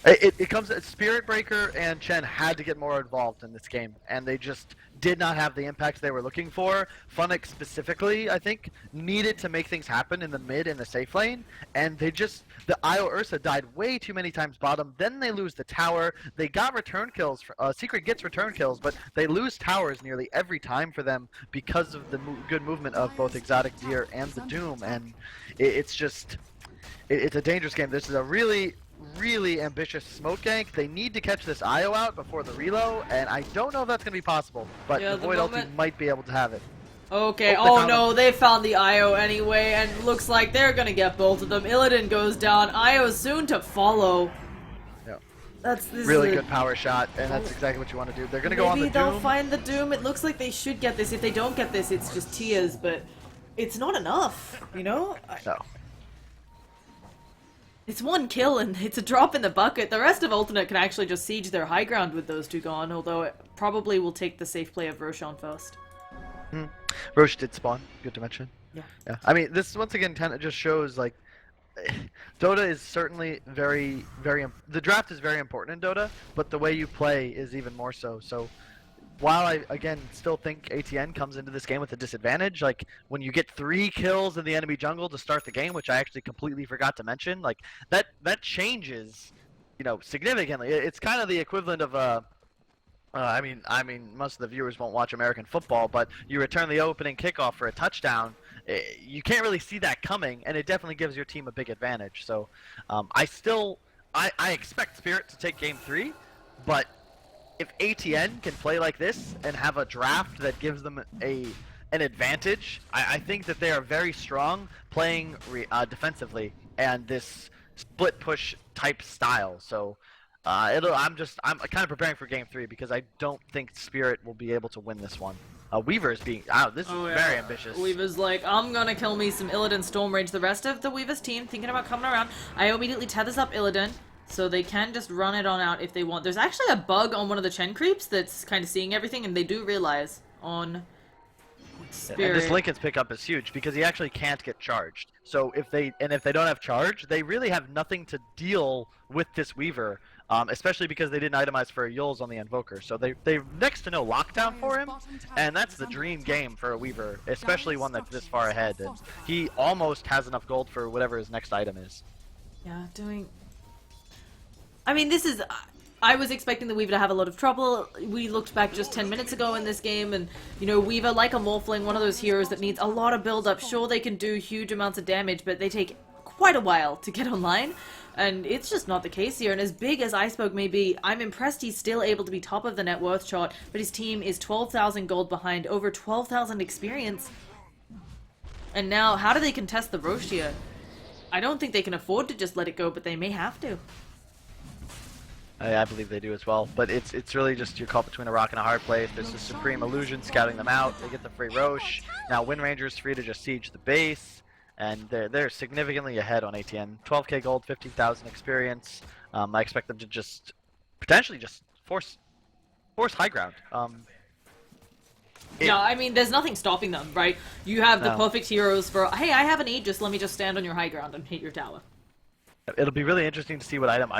It comes. Spirit Breaker and Chen had to get more involved in this game, and they just did not have the impact they were looking for. Funnick specifically, I think, needed to make things happen in the mid and the safe lane, and the IO Ursa died way too many times bottom. Then they lose the tower. They got return kills. Secret gets return kills, but they lose towers nearly every time for them because of the good movement of both Exotic Deer and the Doom, and it's a dangerous game. This is a really ambitious smoke gank. They need to catch this IO out before the reload, and I don't know if that's going to be possible, but the Void ulti might be able to have it. Okay, oh no, they found the IO anyway, and looks like they're going to get both of them. Illidan goes down, IO soon to follow. Yeah. This really good power shot, and that's exactly what you want to do. They're going to go on the Doom. Maybe they'll find the Doom. It looks like they should get this. If they don't get this, it's just tears, but it's not enough, you know? No. It's 1 kill and it's a drop in the bucket. The rest of Alternate can actually just siege their high ground with those 2 gone, although it probably will take the safe play of Roshan first. Roche did spawn. Good to mention. Yeah. I mean, this once again kind of just shows, like, Dota is certainly very, the draft is very important in Dota, but the way you play is even more so. So while I, again, still think ATN comes into this game with a disadvantage, like, when you get 3 kills in the enemy jungle to start the game, which I actually completely forgot to mention, like, that changes, you know, significantly. It's kind of the equivalent of, I mean, most of the viewers won't watch American football, but you return the opening kickoff for a touchdown, you can't really see that coming, and it definitely gives your team a big advantage. So, I expect Spirit to take Game 3, but if ATN can play like this and have a draft that gives them an advantage, I think that they are very strong playing defensively and this split push type style. So I'm kind of preparing for Game 3 because I don't think Spirit will be able to win this one. Weaver's being this is very ambitious. Weaver's like, I'm gonna kill me some Illidan Storm Rage. The rest of the Weaver's team thinking about coming around. I immediately tethers up Illidan, so they can just run it on out if they want. There's actually a bug on one of the Chen creeps that's kind of seeing everything, and they do realize on And this Spirit. Lincoln's pickup is huge because he actually can't get charged. So if they don't have charge, they really have nothing to deal with this Weaver, especially because they didn't itemize for Yules on the Invoker. So they've next to no lockdown for him, and that's the dream game for a Weaver, especially one that's this far ahead. And he almost has enough gold for whatever his next item is. Yeah, doing... I mean, this is... I was expecting the Weaver to have a lot of trouble. We looked back just 10 minutes ago in this game, and, you know, Weaver, like a Morphling, one of those heroes that needs a lot of build-up. Sure, they can do huge amounts of damage, but they take quite a while to get online, and it's just not the case here. And as big as Iceberg may be, I'm impressed he's still able to be top of the net worth chart, but his team is 12,000 gold behind, over 12,000 experience. And now, how do they contest the Roche here? I don't think they can afford to just let it go, but they may have to. I believe they do as well, but it's really just you're caught between a rock and a hard place. There's the Supreme Illusion scouting them out. They get the free Roche. Now Wind Ranger's free to just siege the base, and they're significantly ahead on ATN. 12k gold, 15,000 experience. I expect them to just potentially just force high ground. Yeah, I mean, there's nothing stopping them, right? You have the No. perfect heroes for, hey, I have an Aegis, let me just stand on your high ground and hit your tower. It'll be really interesting to see what item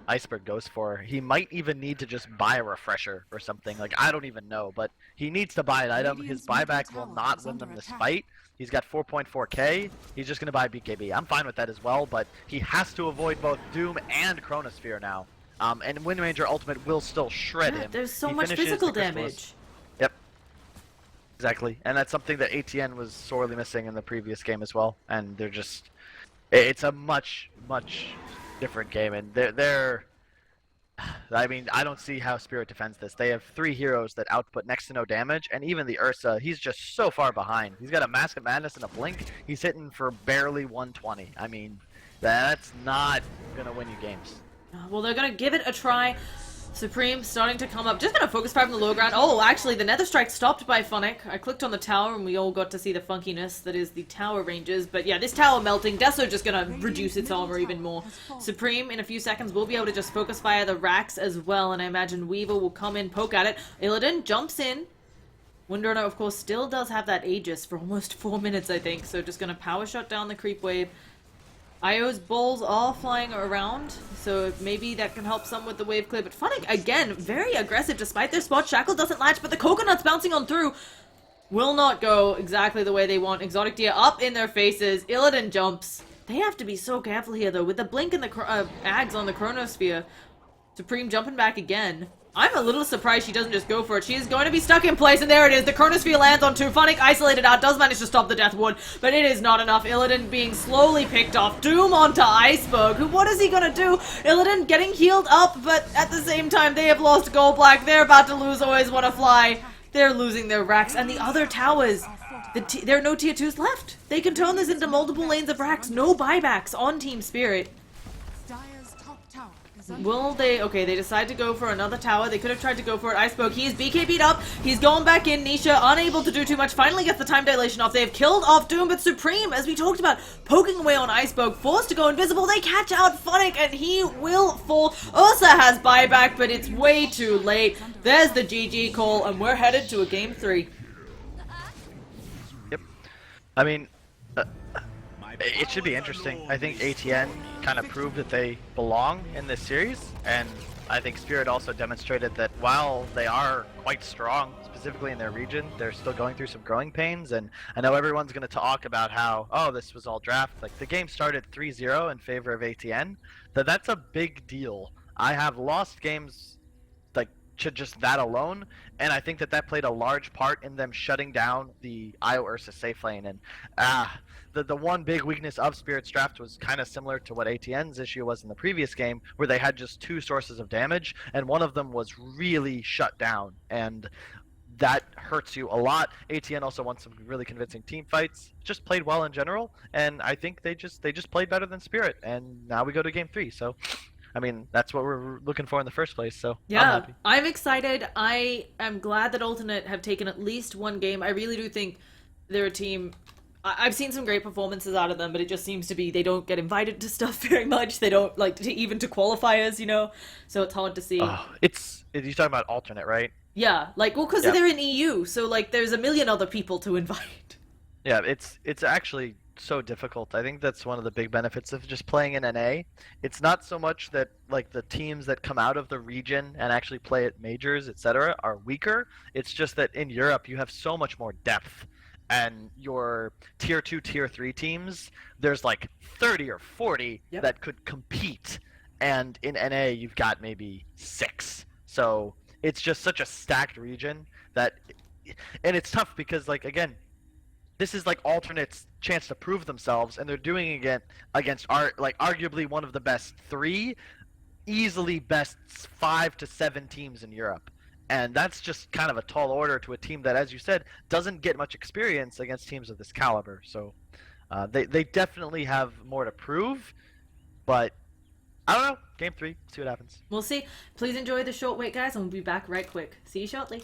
Iceberg goes for. He might even need to just buy a refresher or something. Like, I don't even know, but he needs to buy an item. His buyback will not win them this fight. He's got 4.4k. He's just going to buy BKB. I'm fine with that as well, but he has to avoid both Doom and Chronosphere now. And Wind Ranger Ultimate will still shred him. There's so He much finishes physical the Crystallis. damage. Yep. Exactly. And that's something that ATN was sorely missing in the previous game as well. And they're just... It's a much different game, and they're I mean, I don't see how Spirit defends this. They have 3 heroes that output next to no damage, and even the Ursa, he's just so far behind. He's got a Mask of Madness and a Blink. He's hitting for barely 120. I mean, that's not gonna win you games. Well, they're gonna give it a try. Supreme starting to come up. Just gonna focus fire from the low ground. Oh, actually, the Nether Strike stopped by Funnick. I clicked on the tower and we all got to see the funkiness that is the tower ranges. But yeah, this tower melting. Deso just gonna reduce its armor even more. Supreme, in a few seconds, will be able to just focus fire the racks as well. And I imagine Weaver will come in, poke at it. Illidan jumps in. Windrunner, of course, still does have that Aegis for almost 4 minutes, I think. So just gonna power shut down the creep wave. Io's balls are flying around, so maybe that can help some with the wave clear. But Funnick, again, very aggressive despite their spot. Shackle doesn't latch, but the coconuts bouncing on through will not go exactly the way they want. Exotic Deer up in their faces. Illidan jumps. They have to be so careful here, though, with the blink and the Ags on the Chronosphere. Supreme jumping back again. I'm a little surprised she doesn't just go for it. She is going to be stuck in place, and there it is. The Chronosphere lands on 2. Funnick isolated out, does manage to stop the Deathwood, but it is not enough. Illidan being slowly picked off. Doom onto Iceberg. What is he gonna do? Illidan getting healed up, but at the same time, they have lost Gold Black. They're about to lose Always Wanna Fly. They're losing their racks, and the other towers. There are no tier 2s left. They can turn this into multiple lanes of racks. No buybacks on Team Spirit. Dire's top tower is under Will they? Okay, they decide to go for another tower. They could have tried to go for it. Iceberg, he is BKB'd up. He's going back in. Nisha, unable to do too much, finally gets the time dilation off. They have killed off Doom, but Supreme, as we talked about, poking away on Iceberg, forced to go invisible. They catch out Funnick, and he will fall. Ursa has buyback, but it's way too late. There's the GG call, and we're headed to a game 3. Yep. I mean, it should be interesting. I think ATN kind of proved that they belong in this series, and I think Spirit also demonstrated that while they are quite strong, specifically in their region, they're still going through some growing pains. And I know everyone's going to talk about how, oh, this was all draft. Like, the game started 3-0 in favor of ATN. That's a big deal. I have lost games like to just that alone, and I think that played a large part in them shutting down the Io Ursa safe lane. And the one big weakness of Spirit's draft was kind of similar to what ATN's issue was in the previous game, where they had just 2 sources of damage, and one of them was really shut down, and that hurts you a lot. ATN also won some really convincing team fights, just played well in general, and I think they just played better than Spirit, and now we go to game 3. So I mean, that's what we're looking for in the first place, so Yeah, I'm happy. I'm excited. I am glad that Alternate have taken at least one game. I really do think they're a team... I've seen some great performances out of them, but it just seems to be they don't get invited to stuff very much. They don't, like, even to qualifiers, you know? So it's hard to see. You're talking about Alternate, right? Yeah, like, well, because Yeah. they're in EU, so like there's a million other people to invite. Yeah, it's actually so difficult. I think that's one of the big benefits of just playing in NA. It's not so much that like the teams that come out of the region and actually play at majors, etc., are weaker. It's just that in Europe you have so much more depth. And your tier 2, tier 3 teams, there's like 30 or 40 Yep. that could compete. And in NA you've got maybe 6. So it's just such a stacked region that and it's tough because like again, this is like alternates' chance to prove themselves, and they're doing it against like arguably one of the best 3, easily best 5 to 7 teams in Europe, and that's just kind of a tall order to a team that, as you said, doesn't get much experience against teams of this caliber. So they definitely have more to prove, but I don't know. Game 3, see what happens. We'll see. Please enjoy the short wait, guys, and we'll be back right quick. See you shortly.